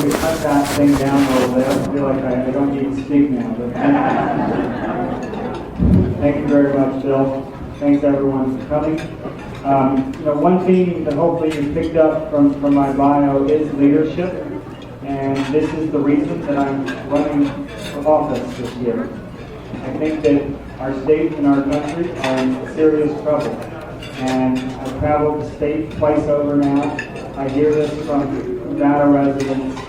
me cut that thing down a little bit. I feel like I don't need to speak now. But thank you very much, Bill. Thanks everyone for coming. One theme that hopefully you picked up from my bio is leadership, and this is the reason that I'm running for office this year. I think that our state and our country are in serious trouble, and I've traveled the state twice over now. I hear this from Nevada residents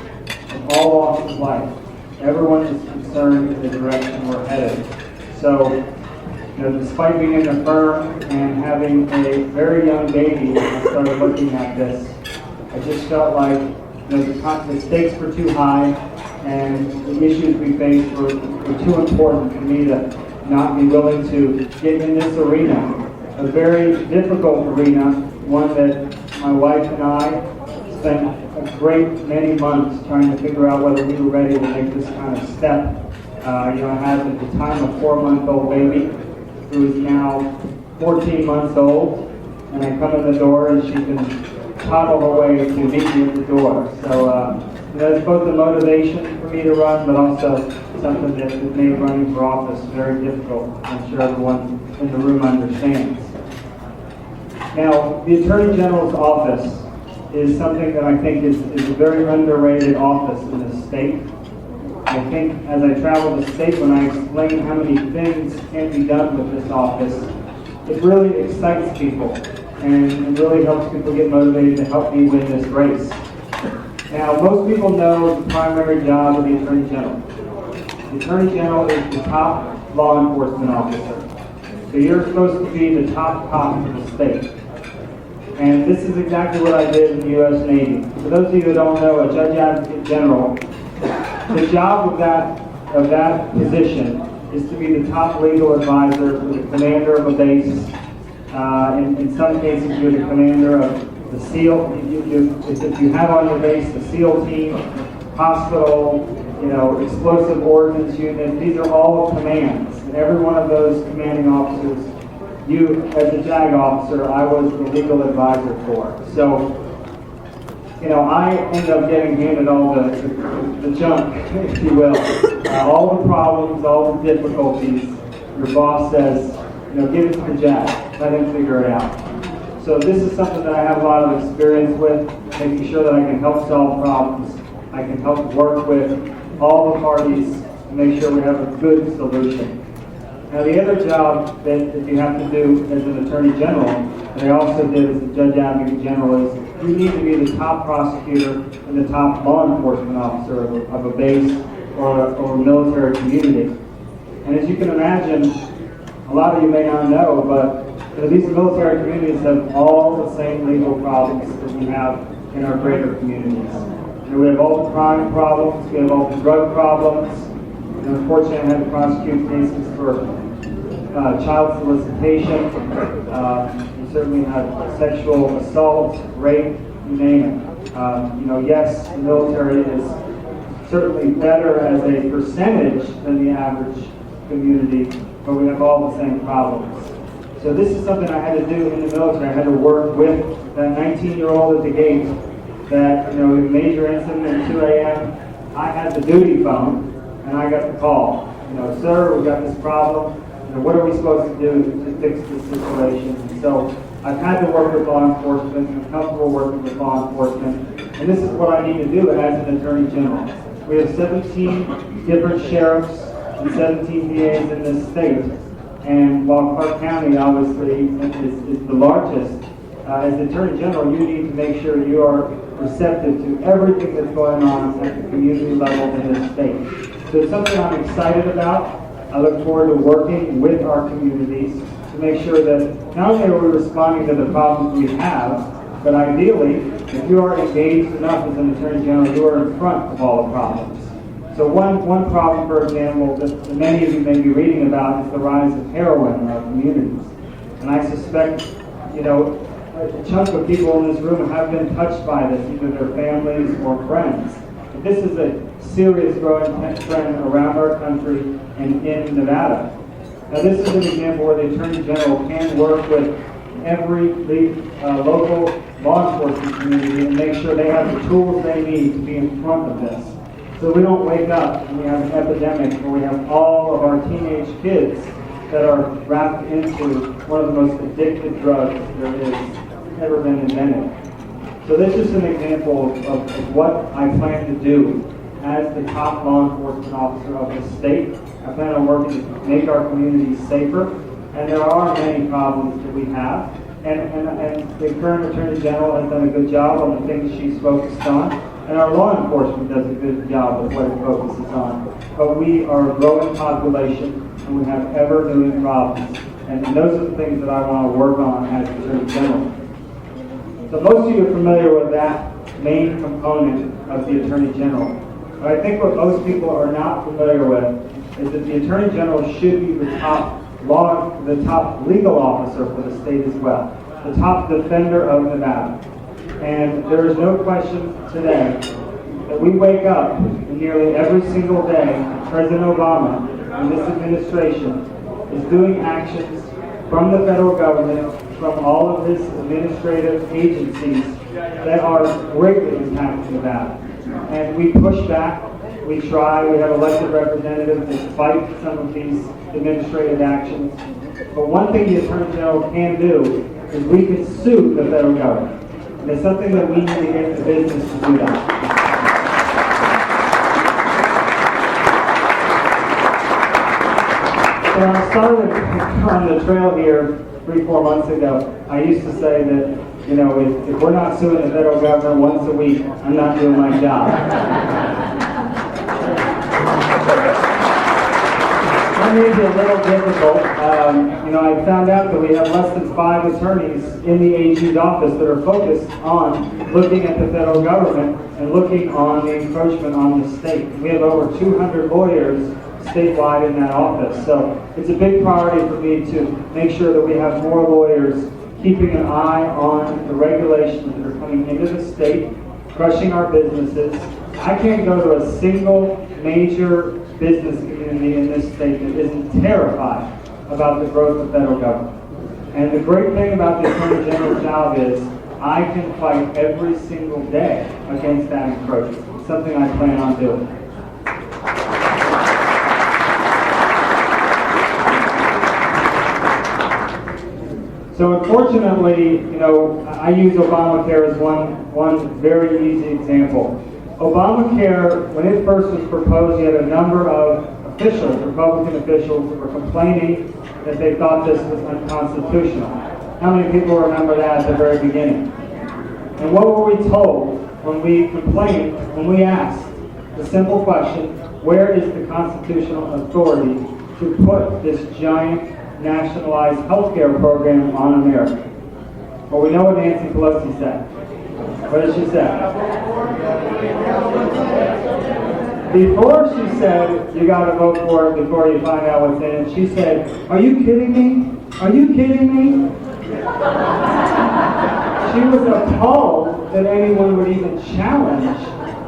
of all walks of life. Everyone is concerned in the direction we're headed. So, despite being in the firm and having a very young baby when I started looking at this, I just felt like the stakes were too high and the issues we faced were too important for me to not be willing to get in this arena. A very difficult arena, one that my wife and I spent a great many months trying to figure out whether we were ready to make this kind of step. I had at the time a 4-month-old baby who is now 14 months old, and I come in the door and she can toddle her way to meet me at the door. So that's both a motivation for me to run, but also something that made running for office very difficult. I'm sure everyone in the room understands. Now, the Attorney General's office is something that I think is a very underrated office in the state. I think as I travel the state, when I explain how many things can be done with this office, it really excites people and it really helps people get motivated to help me win this race. Now, most people know the primary job of the Attorney General. The Attorney General is the top law enforcement officer. So you're supposed to be the top cop of the state. And this is exactly what I did in the U.S. Navy. For those of you who don't know, a Judge Advocate General, the job of that position is to be the top legal advisor for the commander of a base. In some cases, you're the commander of the SEAL. If you have on your base the SEAL team, hospital, explosive ordnance unit, these are all commands. And every one of those commanding officers, you as a JAG officer, I was the legal advisor for. So, I end up getting handed all the junk, if you will, all the problems, all the difficulties. Your boss says, give it to the JAG, let him figure it out. So this is something that I have a lot of experience with, making sure that I can help solve problems. I can help work with all the parties to make sure we have a good solution. Now the other job that you have to do as an Attorney General, that I also did as a Judge Advocate General, is you need to be the top prosecutor and the top law enforcement officer of a base or a military community. And as you can imagine, a lot of you may not know, but these military communities have all the same legal problems that we have in our greater communities. We have all the crime problems, we have all the drug problems, and unfortunately I had to prosecute cases for child solicitation. We certainly have sexual assault, rape, you name it. Yes, the military is certainly better as a percentage than the average community, but we have all the same problems. So this is something I had to do in the military. I had to work with that 19-year-old at the gate that, a major incident at 2 a.m., I had the duty phone, and I got the call. Sir, we've got this problem. What are we supposed to do to fix this situation? And so I've had to work with law enforcement. I'm comfortable working with law enforcement. And this is what I need to do as an Attorney General. We have 17 different sheriffs and 17 DAs in this state. And while Clark County obviously is the largest, as the Attorney General, you need to make sure you are receptive to everything that's going on at the community level in this state. So it's something I'm excited about. I look forward to working with our communities to make sure that not only are we responding to the problems we have, but ideally, if you are engaged enough as an Attorney General, you are in front of all the problems. So one problem, for example, that many of you may be reading about is the rise of heroin in our communities. And I suspect, a chunk of people in this room have been touched by this, either their families or friends. But this is a serious growing trend around our country and in Nevada. Now this is an example where the Attorney General can work with every local law enforcement community and make sure they have the tools they need to be in front of this. So we don't wake up and we have an epidemic where we have all of our teenage kids that are wrapped into one of the most addictive drugs there is ever been invented. So this is an example of what I plan to do as the top law enforcement officer of the state. I plan on working to make our communities safer, and there are many problems that we have. And the current Attorney General has done a good job on the things she's focused on, and our law enforcement does a good job of what it focuses on. But we are a growing population, and we have ever-new problems. And those are the things that I want to work on as Attorney General. So most of you are familiar with that main component of the Attorney General. But I think what most people are not familiar with is that the Attorney General should be the top legal officer for the state as well, the top defender of Nevada. And there is no question today that we wake up and nearly every single day, President Obama and this administration is doing actions from the federal government, from all of his administrative agencies that are greatly impacting Nevada. And we push back, we try, we have elected representatives that fight some of these administrative actions. But one thing the Attorney General can do is we can sue the federal government. And it's something that we need to get into business to do that. So when I started on the trail here 3-4 months ago, I used to say that, you know, if we're not suing the federal government once a week, I'm not doing my job. That may be a little difficult. You know, I found out that we have less than 5 attorneys in the AG's office that are focused on looking at the federal government and looking on the encroachment on the state. We have over 200 lawyers statewide in that office. So it's a big priority for me to make sure that we have more lawyers keeping an eye on the regulations that are coming into the state, crushing our businesses. I can't go to a single major business community in this state that isn't terrified about the growth of federal government. And the great thing about the Attorney General's job is I can fight every single day against that encroachment. It's something I plan on doing. So unfortunately, you know, I use Obamacare as one very easy example. Obamacare, when it first was proposed, you had a number of officials, Republican officials, that were complaining that they thought this was unconstitutional. How many people remember that at the very beginning? And what were we told when we complained, when we asked the simple question, where is the constitutional authority to put this giant nationalized healthcare program on America? Well, we know what Nancy Pelosi said. What did she say? Before she said, you got to vote for it before you find out what's in it, she said, are you kidding me? Are you kidding me? She was appalled that anyone would even challenge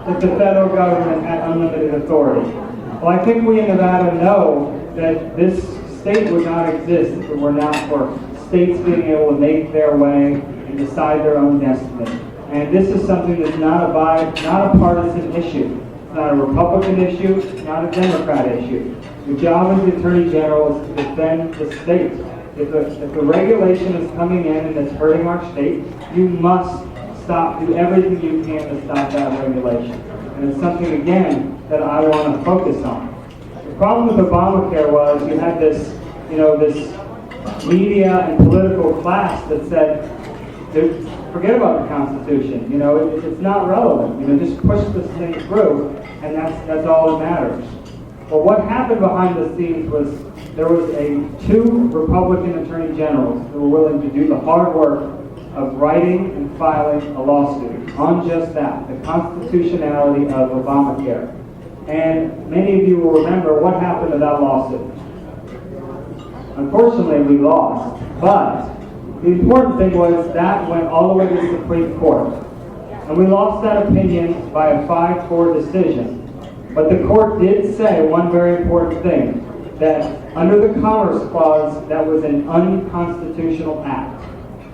that the federal government had unlimited authority. Well, I think we in Nevada know that this state would not exist if it were not for states being able to make their way and decide their own destiny. And this is something that's not a partisan issue. It's not a Republican issue, it's not a Democrat issue. The job of the Attorney General is to defend the state. If the regulation is coming in and it's hurting our state, you must do everything you can to stop that regulation. And it's something, again, that I want to focus on. The problem with Obamacare was you had this media and political class that said, forget about the Constitution. You know, it's not relevant. You know, just push this thing through, and that's all that matters. Well, what happened behind the scenes was there was 2 Republican attorney generals who were willing to do the hard work of writing and filing a lawsuit on just that, the constitutionality of Obamacare. And many of you will remember what happened to that lawsuit. Unfortunately, we lost, but the important thing was that went all the way to the Supreme Court. And we lost that opinion by a 5-4 decision. But the court did say one very important thing, that under the Commerce Clause, that was an unconstitutional act.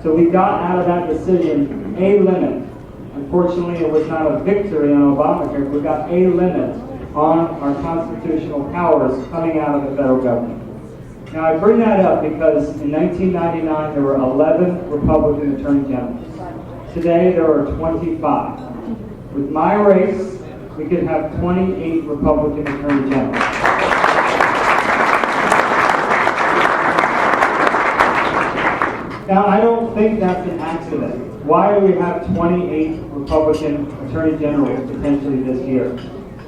So we got out of that decision a limit. Unfortunately, it was not a victory on Obamacare. We got a limit on our constitutional powers coming out of the federal government. Now, I bring that up because in 1999, there were 11 Republican Attorney Generals. Today, there are 25. With my race, we could have 28 Republican Attorney Generals. Now, I don't think that's an accident. Why do we have 28 Republican Attorney Generals potentially this year?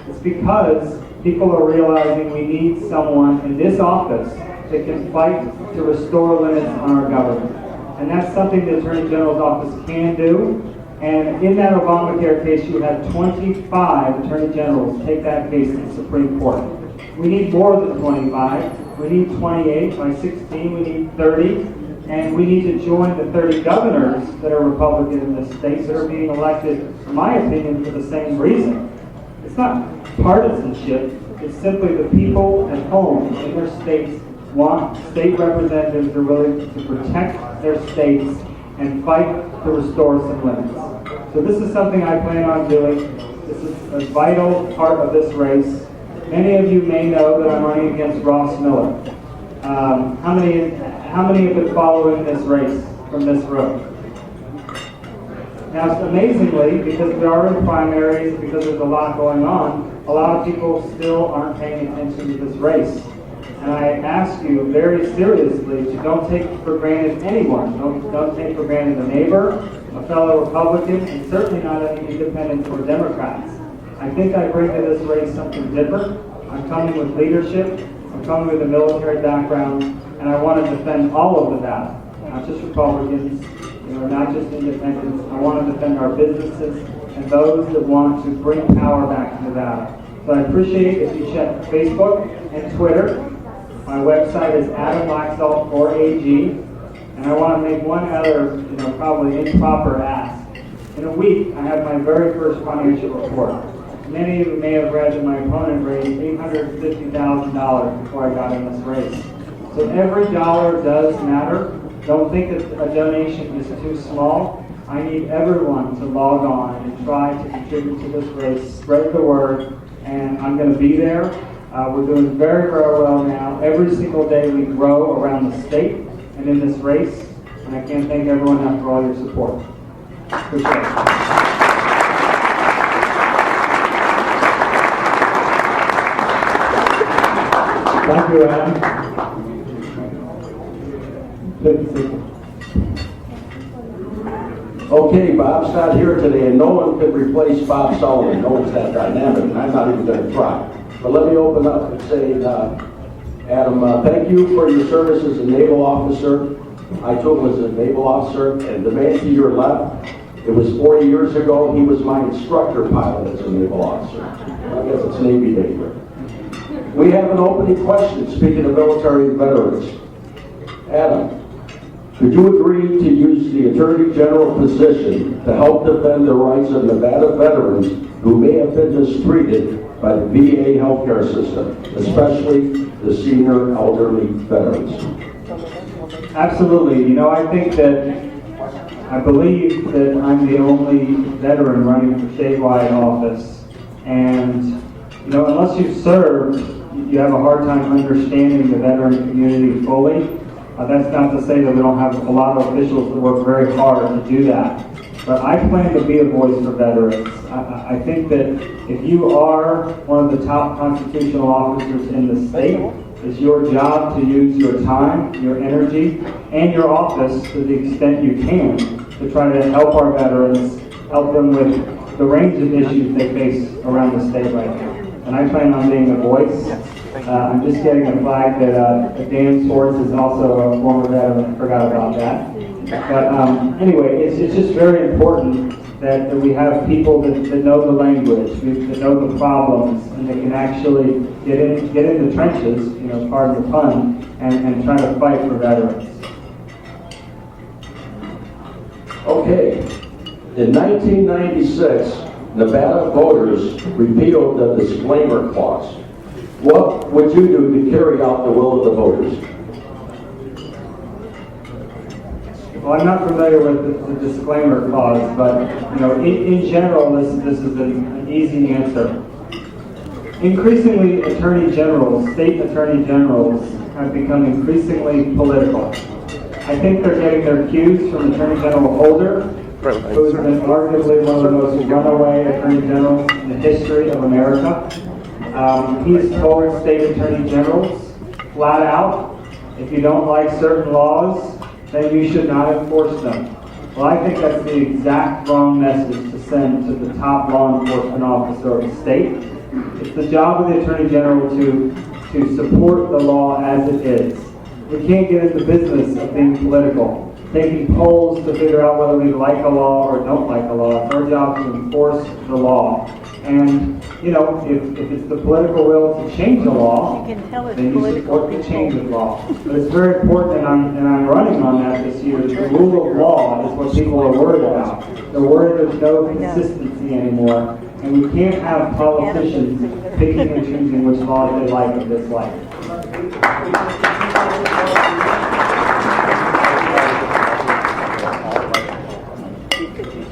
It's because people are realizing we need someone in this office that can fight to restore limits on our government. And that's something the Attorney General's office can do. And in that Obamacare case, you had 25 Attorney Generals take that case to the Supreme Court. We need more than 25. We need 28. By 16, we need 30. And we need to join the 30 governors that are Republican in this state that are being elected, in my opinion, for the same reason. It's not partisanship. It's simply the people at home in their states want state representatives that are willing to protect their states and fight to restore some limits. So this is something I plan on doing. This is a vital part of this race. Many of you may know that I'm running against Ross Miller. How many have been following this race from this room? Now, amazingly, because we are in primaries, because there's a lot going on, a lot of people still aren't paying attention to this race. And I ask you very seriously to don't take for granted anyone. Don't take for granted a neighbor, a fellow Republican, and certainly not any independents or Democrats. I think I bring to this race something different. I'm coming with leadership. I'm coming with a military background, and I want to defend all of Nevada, not just Republicans, not just independents. I want to defend our businesses and those that want to bring power back to Nevada. So I appreciate if you check Facebook and Twitter. My website is Laxalt for AG, and I want to make one other, probably improper ask. In a week, I have my very first financial report. Many of you may have read that my opponent raised $850,000 before I got in this race. So every dollar does matter. Don't think that a donation is too small. I need everyone to log on and try to contribute to this race, spread the word, and I'm going to be there. We're doing very, very well now. Every single day we grow around the state and in this race, and I can't thank everyone enough for all your support. Appreciate it. Thank you, Adam. Okay, Bob's not here today, and no one could replace Bob Sullivan. No one's that dynamic, and I'm not even going to try. But let me open up and say, Adam, thank you for your service as a naval officer. I too was a naval officer, and the man to your left, it was 40 years ago, he was my instructor pilot as a naval officer. I guess it's Navy Day here. We have an opening question, speaking of military veterans. Adam, could you agree to use the Attorney General position to help defend the rights of Nevada veterans who may have been mistreated by the VA healthcare system, especially the senior elderly veterans? Absolutely. I believe that I'm the only veteran running for statewide office. And, unless you've served, you have a hard time understanding the veteran community fully. That's not to say that we don't have a lot of officials that work very hard to do that. But I plan to be a voice for veterans. I think that if you are one of the top constitutional officers in the state, it's your job to use your time, your energy, and your office to the extent you can to try to help our veterans, help them with the range of issues they face around the state right now. And I plan on being a voice. I'm just getting a flag that Dan Swartz is also a former veteran. I forgot about that. But anyway, it's just very important that we have people that know the language, that know the problems, and that can actually get in the trenches, pardon the pun, and try to fight for veterans. Okay. In 1996, Nevada voters repealed the disclaimer clause. What would you do to carry out the will of the voters? Well, I'm not familiar with the disclaimer clause, but in general, this is an easy answer. Increasingly, state attorney generals, have become increasingly political. I think they're getting their cues from Attorney General Holder, who has been arguably one of the most runaway attorney generals in the history of America. He's told state attorney generals flat out, if you don't like certain laws, then you should not enforce them. Well, I think that's the exact wrong message to send to the top law enforcement officer of the state. It's the job of the Attorney General to support the law as it is. We can't get in the business of being political, taking polls to figure out whether we like a law or don't like a law. It's our job to enforce the law. And, if it's the political will to change the law, then you support the change of law. But it's very important, and I'm running on that this year, the rule of law is what people are worried about. They're worried there's no consistency anymore, and we can't have politicians picking and choosing which laws they like or dislike.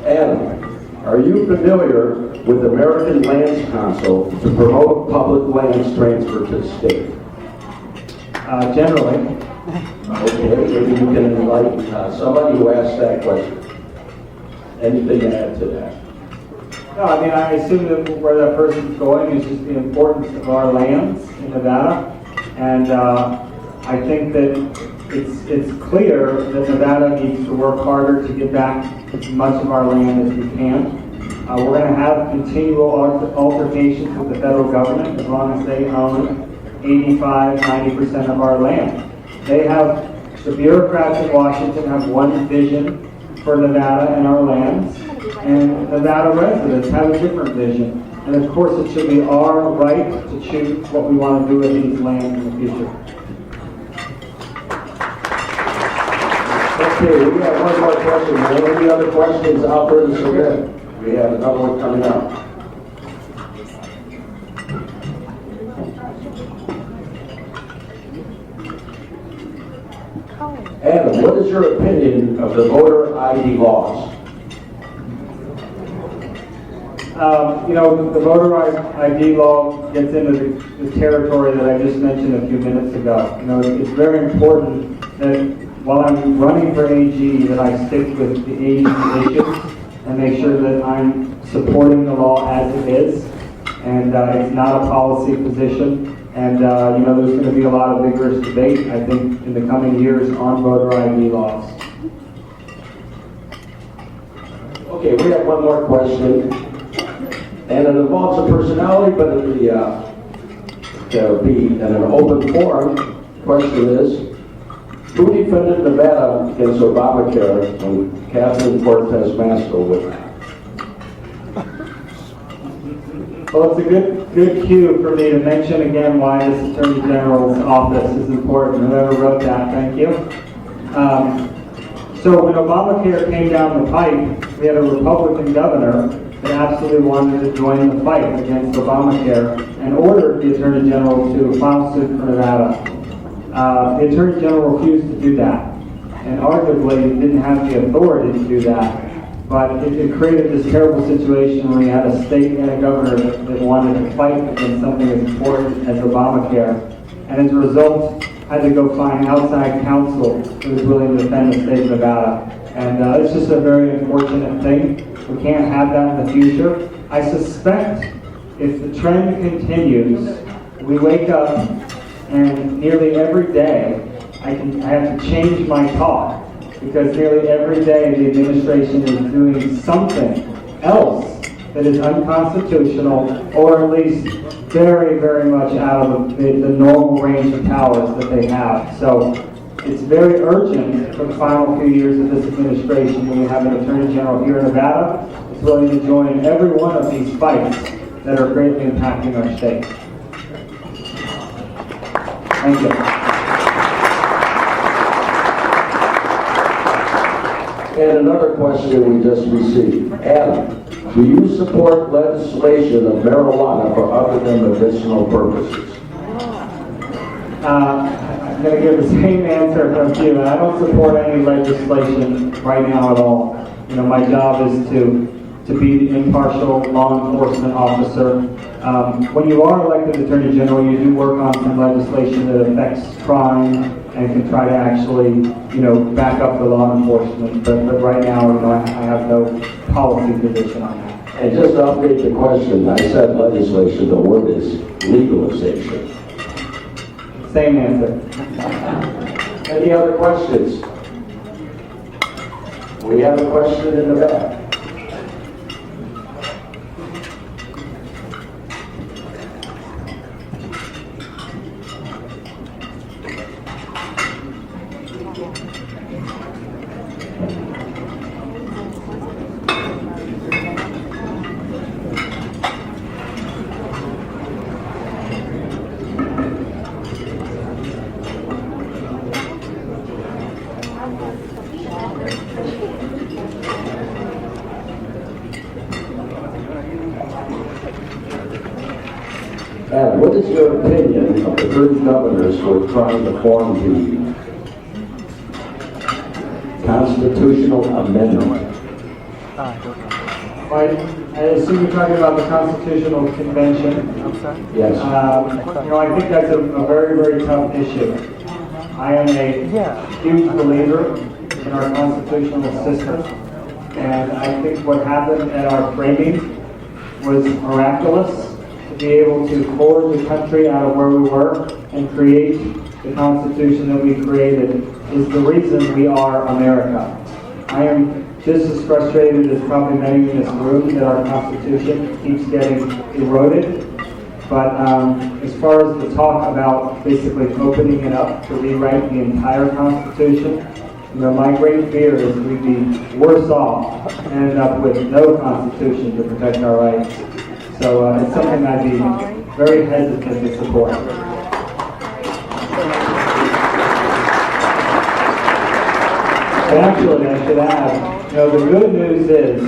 Adam, are you familiar with American Lands Council to promote public lands transfer to the state? Generally. Okay, maybe you can enlighten somebody who asked that question. Anything to add to that? No, I assume that where that person's going is just the importance of our lands in Nevada, and I think that it's clear that Nevada needs to work harder to get back as much of our land as we can. We're going to have continual altercations with the federal government as long as they own 85-90% of our land. The bureaucrats in Washington have one vision for Nevada and our lands, and Nevada residents have a different vision. And of course, it should be our right to choose what we want to do with these lands in the future. Okay, we have one more question. Are there any other questions out there to submit? We have another one coming up. Adam, what is your opinion of the voter ID laws? The voter ID law gets into the territory that I just mentioned a few minutes ago. It's very important that while I'm running for AG, that I stick with the AG issues and make sure that I'm supporting the law as it is, and it's not a policy position. And there's going to be a lot of vigorous debate, I think, in the coming years on voter ID laws. Okay, we have one more question, and it involves a personality, but it'll be in an open forum. Question is, who defended Nevada against Obamacare when Catherine Cortez Masto was? Well, it's a good cue for me to mention again why this Attorney General's office is important. Whoever wrote that, thank you. So when Obamacare came down the pipe, we had a Republican governor that absolutely wanted to join the fight against Obamacare and ordered the Attorney General to file suit for Nevada. The Attorney General refused to do that, and arguably didn't have the authority to do that. But it created this terrible situation where you had a state and a governor that wanted to fight against something as important as Obamacare, and as a result, had to go find outside counsel who was willing to defend the state of Nevada. And it's just a very unfortunate thing. We can't have that in the future. I suspect if the trend continues, we wake up and nearly every day I have to change my talk, because nearly every day the administration is doing something else that is unconstitutional, or at least very, very much out of the normal range of powers that they have. So it's very urgent for the final few years of this administration, when we have an Attorney General here in Nevada that's willing to join every one of these fights that are greatly impacting our state. Thank you. And another question we just received. Adam, do you support legislation of marijuana for other than medicinal purposes? going to give the same answer from you. I don't support any legislation right now at all. You know, my job is to be the impartial law enforcement officer. When you are elected Attorney General, you do work on some legislation that affects crime and can try to actually, you know, back up the law enforcement. But right now, you know, I have no policy position on that. And just to update the question, I said legislation, the word is legalization. Same answer. Any other questions? We have a question in the back. And what is your opinion of the 30 governors who are trying to form the constitutional amendment? I assume you're talking about the Constitutional Convention. Yes. You know, I think that's a very, very tough issue. I am a huge believer in our constitutional system, and I think what happened at our framing was miraculous. To be able to forward the country out of where we were and create the Constitution that we created is the reason we are America. I am just as frustrated as probably many in this room that our Constitution keeps getting eroded. But as far as the talk about basically opening it up to rewrite the entire Constitution, you know, my great fear is we'd be worse off and end up with no Constitution to protect our rights. So it's something I'd be very hesitant to support. But actually, I should add, you know, the good news is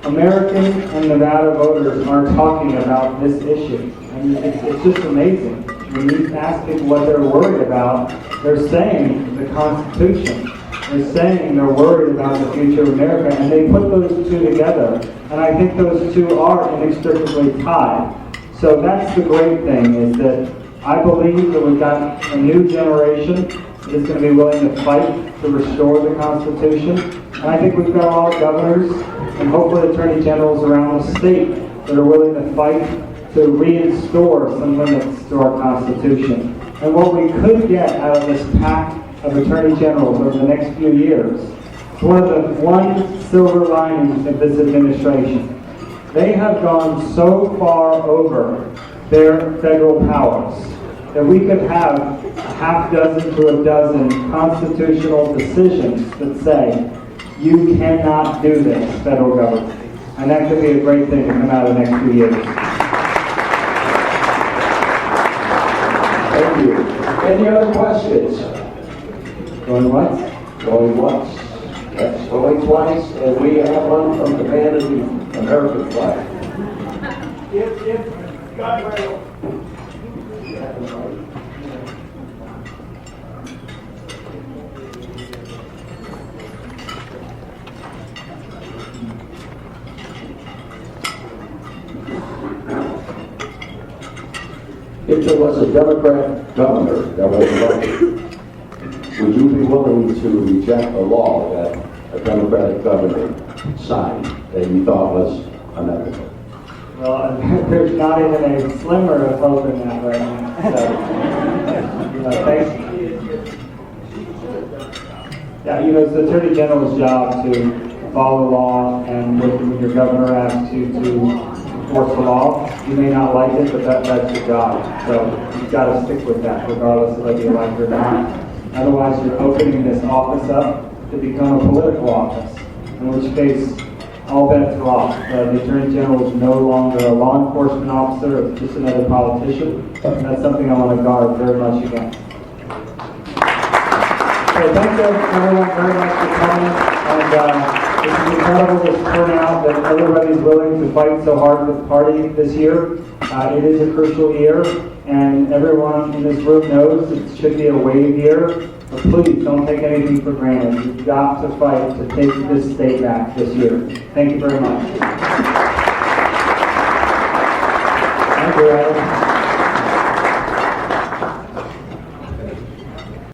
American and Nevada voters are talking about this issue. I mean, it's just amazing. When you ask people what they're worried about, they're saying the Constitution. They're saying they're worried about the future of America, and they put those two together. And I think those two are inextricably tied. So that's the great thing, is that I believe that we've got a new generation that is going to be willing to fight to restore the Constitution. And I think we've got a lot of governors and hopefully attorney generals around the state that are willing to fight to restore some limits to our Constitution. And what we could get out of this pack of attorney generals over the next few years, it's one silver linings of this administration. They have gone so far over their federal powers that we could have a half dozen to a dozen constitutional decisions that say, you cannot do this, federal government. And that could be a great thing to come out of the next few years. Thank you. Any other questions? Going once? Going once. Yes, going twice, and we have one from the band of the American flag. If there was a Democrat governor that was elected, would you be willing to reject a law that a Democratic governor signed that you thought was unethical? Well, there's not even a slimmer of hope in that right now. So, thanks. Yeah, you know, it's the Attorney General's job to follow the law, and when your governor asks you to enforce the law, you may not like it, but that's your job. So you've got to stick with that, regardless of whether you like it or not. Otherwise, you're opening this office up to become a political office, in which case all bets are off. The Attorney General is no longer a law enforcement officer, it's just another politician. And that's something I want to guard very much against. So thanks everyone very much for coming, and It's incredible this turnout that everybody's willing to fight so hard to party this year. It is a crucial year, and everyone in this room knows it should be a wave year. But please don't take anything for granted. You've got to fight to take this state back this year. Thank you very much. Thank you, Adam.